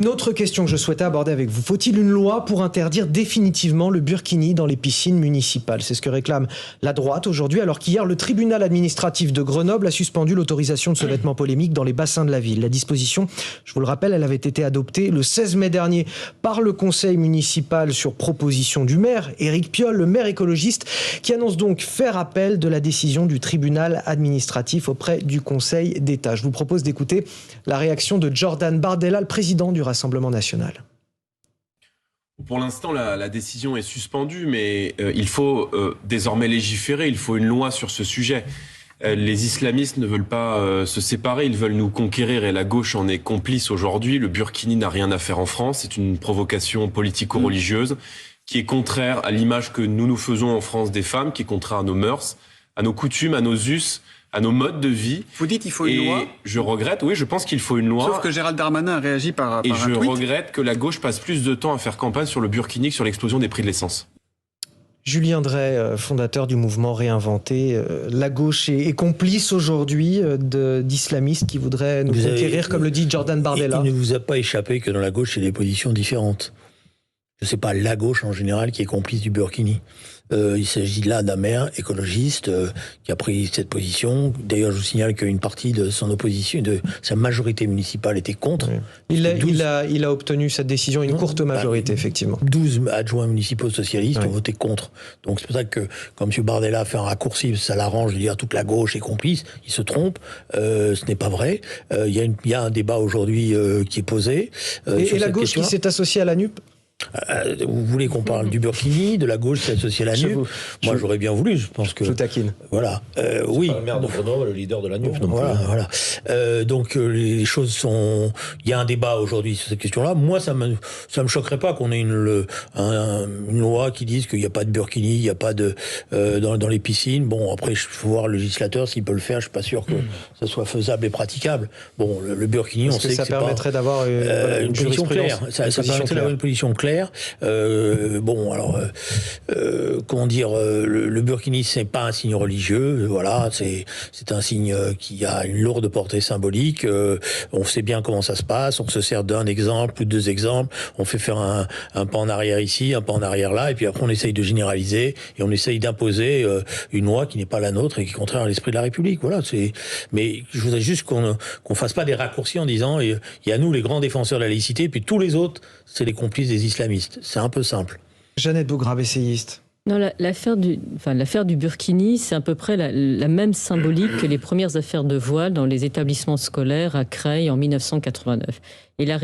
Une autre question que je souhaitais aborder avec vous. Faut-il une loi pour interdire définitivement le burkini dans les piscines municipales? C'est ce que réclame la droite aujourd'hui, alors qu'hier, le tribunal administratif de Grenoble a suspendu l'autorisation de ce vêtement polémique dans les bassins de la ville. La disposition, je vous le rappelle, elle avait été adoptée le 16 mai dernier par le conseil municipal sur proposition du maire, Éric Piolle, le maire écologiste, qui annonce donc faire appel de la décision du tribunal administratif auprès du Conseil d'État. Je vous propose d'écouter la réaction de Jordan Bardella, le président du Rassemblement national. Pour l'instant, la décision est suspendue, mais il faut désormais légiférer, il faut une loi sur ce sujet. Les islamistes ne veulent pas se séparer, ils veulent nous conquérir et la gauche en est complice aujourd'hui. Le burkini n'a rien à faire en France, c'est une provocation politico-religieuse qui est contraire à l'image que nous nous faisons en France des femmes, qui est contraire à nos mœurs, à nos coutumes, à nos us, à nos modes de vie. Vous dites qu'il faut une loi ? Je regrette, oui, je pense qu'il faut une loi. Sauf que Gérald Darmanin a réagi par un tweet. Et je regrette que la gauche passe plus de temps à faire campagne sur le burkini que sur l'explosion des prix de l'essence. Julien Drey, fondateur du mouvement Réinventé, la gauche est complice aujourd'hui d'islamistes qui voudraient nous conquérir, comme le dit Jordan Bardella. Il ne vous a pas échappé que dans la gauche, il y a des positions différentes. Ce n'est pas la gauche en général qui est complice du burkini. Il s'agit là d'un maire écologiste qui a pris cette position. D'ailleurs, je vous signale qu'une partie de son opposition, de sa majorité municipale, était contre. Oui. Il a obtenu cette décision, une courte majorité, effectivement. 12 adjoints municipaux socialistes ont voté contre. Donc c'est pour ça que, quand M. Bardella a fait un raccourci, ça l'arrange de dire toute la gauche est complice, il se trompe. Ce n'est pas vrai. Il y a un débat aujourd'hui qui est posé. Et la gauche qui s'est associée à la NUP ? Vous voulez qu'on parle du burkini, de la gauche qui est associée à la NUP? Moi, j'aurais bien voulu, je pense que... Je vous taquine. Voilà. Oui. Pas le maire de Grenoble, le leader de la NUP. Voilà. Donc, les choses sont... Il y a un débat aujourd'hui sur cette question-là. Moi, ça me choquerait pas qu'on ait une loi qui dise qu'il n'y a pas de burkini, il n'y a pas de... dans les piscines. Bon, après, il faut voir le législateur s'il peut le faire. Je suis pas sûr que ça soit faisable et praticable. Bon, le burkini, on sait que ça permettrait d'avoir une position claire. Ça permettrait d'avoir une position claire. Comment dire, le burkini, c'est pas un signe religieux, voilà, c'est un signe qui a une lourde portée symbolique. On sait bien comment ça se passe, on se sert d'un exemple ou de 2 exemples, on fait faire un pas en arrière ici, un pas en arrière là, et puis après on essaye de généraliser et on essaye d'imposer une loi qui n'est pas la nôtre et qui est contraire à l'esprit de la République. Voilà, mais je voudrais juste qu'on fasse pas des raccourcis en disant il y a nous les grands défenseurs de la laïcité, puis tous les autres c'est les complices des islamistes. C'est un peu simple. Jeannette Bougrave, essayiste. Non, l'affaire du burkini, c'est à peu près la même symbolique que les premières affaires de voile dans les établissements scolaires à Creil en 1989. Et la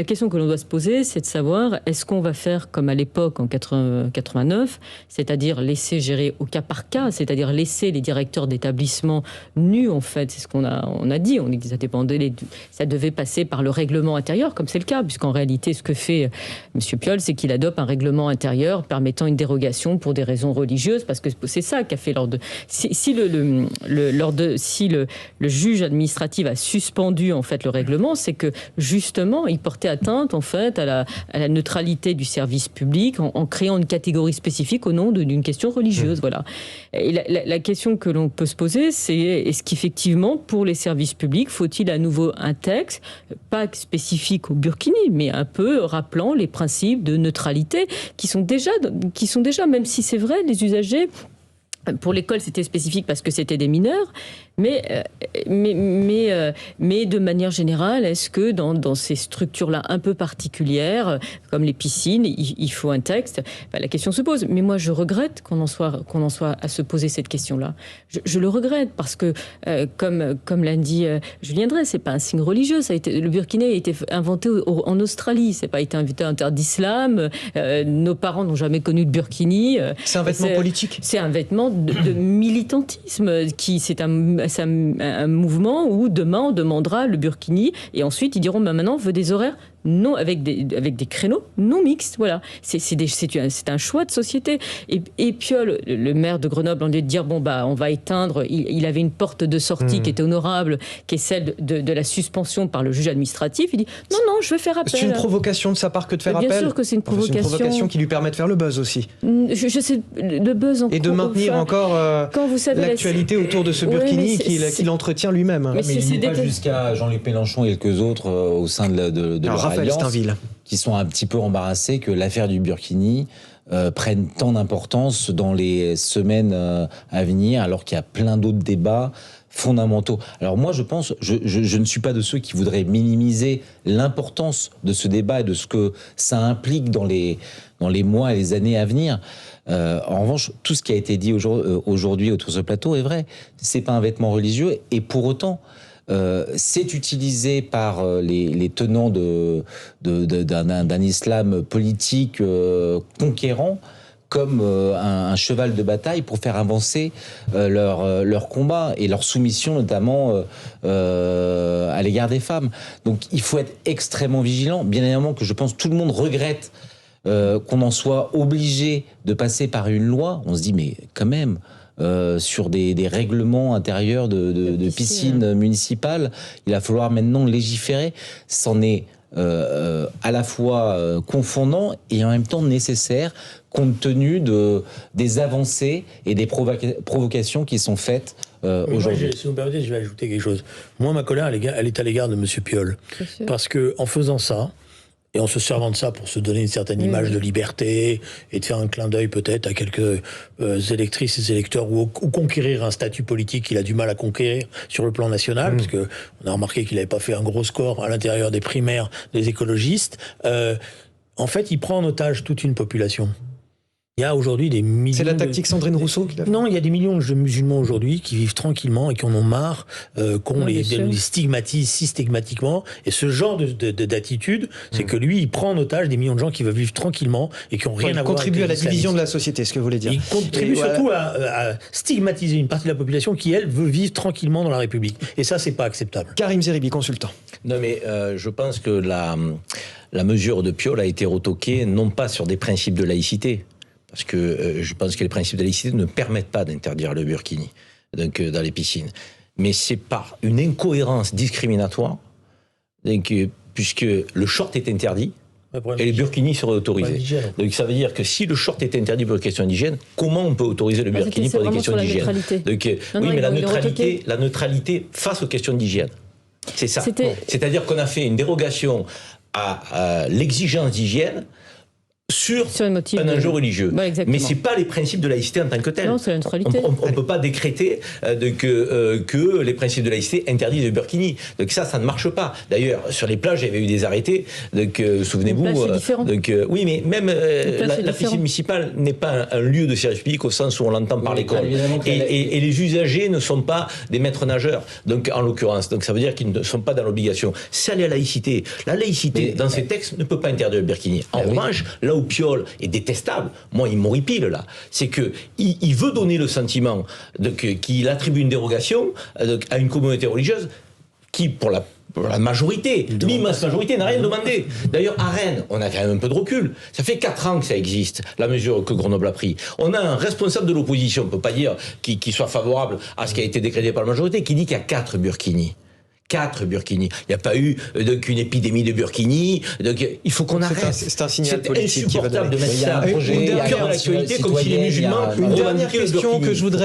question que l'on doit se poser, c'est de savoir, est-ce qu'on va faire comme à l'époque, en 89, c'est-à-dire laisser gérer au cas par cas, c'est-à-dire laisser les directeurs d'établissements nus, en fait, c'est ce qu'on a dit, on dit que ça devait passer par le règlement intérieur, comme c'est le cas, puisqu'en réalité, ce que fait M. Piolle, c'est qu'il adopte un règlement intérieur permettant une dérogation pour des raisons religieuses, parce que c'est ça qu'a fait si le juge administratif a suspendu, en fait, le règlement, c'est que justement, il portait atteinte en fait à la neutralité du service public en créant une catégorie spécifique au nom d'une question religieuse. Voilà. Et la question que l'on peut se poser, c'est est-ce qu'effectivement, pour les services publics, faut-il à nouveau un texte, pas spécifique au burkini, mais un peu rappelant les principes de neutralité qui sont déjà, même si c'est vrai, les usagers. Pour l'école, c'était spécifique parce que c'était des mineurs, mais de manière générale, est-ce que dans ces structures-là un peu particulières, comme les piscines, il faut un texte? La question se pose. Mais moi, je regrette qu'on en soit à se poser cette question-là. Je le regrette parce que, comme l'a dit Julien Drey, c'est pas un signe religieux. Le burkini a été inventé en Australie. C'est pas été inventé en terre d'islam. Nos parents n'ont jamais connu de burkini. C'est un vêtement politique. C'est un vêtement de militantisme c'est un mouvement où demain on demandera le burkini et ensuite ils diront maintenant on veut des horaires non avec des créneaux non mixtes. Voilà, c'est un choix de société. Et Piolle, le maire de Grenoble, on lui dit on va éteindre. Il avait une porte de sortie qui était honorable, qui est celle de la suspension par le juge administratif. Il dit non, je vais faire appel. C'est une provocation de sa part que de faire appel. Bien sûr que c'est une provocation. C'est une provocation qui lui permet de faire le buzz aussi. Je sais le buzz et de maintenir encore l'actualité autour de ce burkini qu'il entretient lui-même. Mais il n'est pas jusqu'à Jean-Luc Mélenchon et quelques autres au sein de leur Raphaël alliance Steinville, qui sont un petit peu embarrassés que l'affaire du Burkini prenne tant d'importance dans les semaines à venir, alors qu'il y a plein d'autres débats fondamentaux. Alors moi, je pense, je ne suis pas de ceux qui voudraient minimiser l'importance de ce débat et de ce que ça implique dans les mois et les années à venir. En revanche, tout ce qui a été dit aujourd'hui autour de ce plateau est vrai. C'est pas un vêtement religieux, et pour autant, c'est utilisé par les tenants d'un islam politique conquérant comme un cheval de bataille pour faire avancer leur combat et leur soumission, notamment à l'égard des femmes. Donc il faut être extrêmement vigilant. Bien évidemment que je pense que tout le monde regrette qu'on en soit obligé de passer par une loi. On se dit, mais quand même, sur des règlements intérieurs de piscines municipales, il va falloir maintenant légiférer. C'en est à la fois confondant et en même temps nécessaire, compte tenu des avancées et des provocations qui sont faites aujourd'hui. Moi, si vous me permettez, je vais ajouter quelque chose. Moi, ma colère, elle est à l'égard de M. Piolle. Parce qu'en faisant ça, et en se servant de ça pour se donner une certaine image de liberté et de faire un clin d'œil peut-être à quelques électrices et électeurs, ou conquérir un statut politique qu'il a du mal à conquérir sur le plan national, parce que on a remarqué qu'il n'avait pas fait un gros score à l'intérieur des primaires des écologistes. En fait, il prend en otage toute une population. Il y a aujourd'hui des millions... C'est la tactique Sandrine Rousseau qu'il a fait. Non, il y a des millions de musulmans aujourd'hui qui vivent tranquillement et qui en ont marre, qu'on les stigmatise systématiquement. Et ce genre d'attitude, c'est que lui, il prend en otage des millions de gens qui veulent vivre tranquillement et qui n'ont rien à voir avec contribue à la division de la société, ce que vous voulez dire. Il contribue surtout à stigmatiser une partie de la population qui, elle, veut vivre tranquillement dans la République. Et ça, c'est pas acceptable. Karim Zeribi, consultant. Non, mais je pense que la mesure de Piolle a été retoquée non pas sur des principes de laïcité, parce que je pense que les principes de laïcité ne permettent pas d'interdire le burkini donc, dans les piscines. Mais c'est par une incohérence discriminatoire, donc, puisque le short est interdit et les burkinis seraient autorisés. Donc ça veut dire que si le short est interdit pour des questions d'hygiène, comment on peut autoriser le burkini pour des questions d'hygiène? Donc, oui, mais la neutralité face aux questions d'hygiène. C'est ça. C'est-à-dire qu'on a fait une dérogation à l'exigence d'hygiène sur un enjeu religieux. Mais c'est pas les principes de laïcité en tant que tels. Non, c'est la neutralité. On peut pas décréter que les principes de laïcité interdisent le burkini. Donc ça ne marche pas. D'ailleurs, sur les plages, il y avait eu des arrêtés. Donc souvenez-vous. Oui, mais même la piscine municipale n'est pas un lieu de service public au sens où on l'entend par l'école. Et les usagers ne sont pas des maîtres nageurs. Donc en l'occurrence, donc ça veut dire qu'ils ne sont pas dans l'obligation. C'est la laïcité. La laïcité dans ces textes ne peut pas interdire le burkini. En revanche, là où Piolle est détestable, moi il m'horripile là, c'est que il veut donner le sentiment qu'il attribue une dérogation à une communauté religieuse qui, pour la majorité, l'immense majorité, n'a rien demandé. D'ailleurs, à Rennes, on a quand même un peu de recul. Ça fait 4 ans que ça existe, la mesure que Grenoble a prise. On a un responsable de l'opposition, on ne peut pas dire qu'il soit favorable à ce qui a été décrété par la majorité, qui dit qu'il y a 4 burkinis. 4 burkinis. Il n'y a pas eu qu'une épidémie de burkini. Donc, il faut qu'on arrête. C'est un signal politique. C'est insupportable de mettre ça à projet. Une dernière question que je voudrais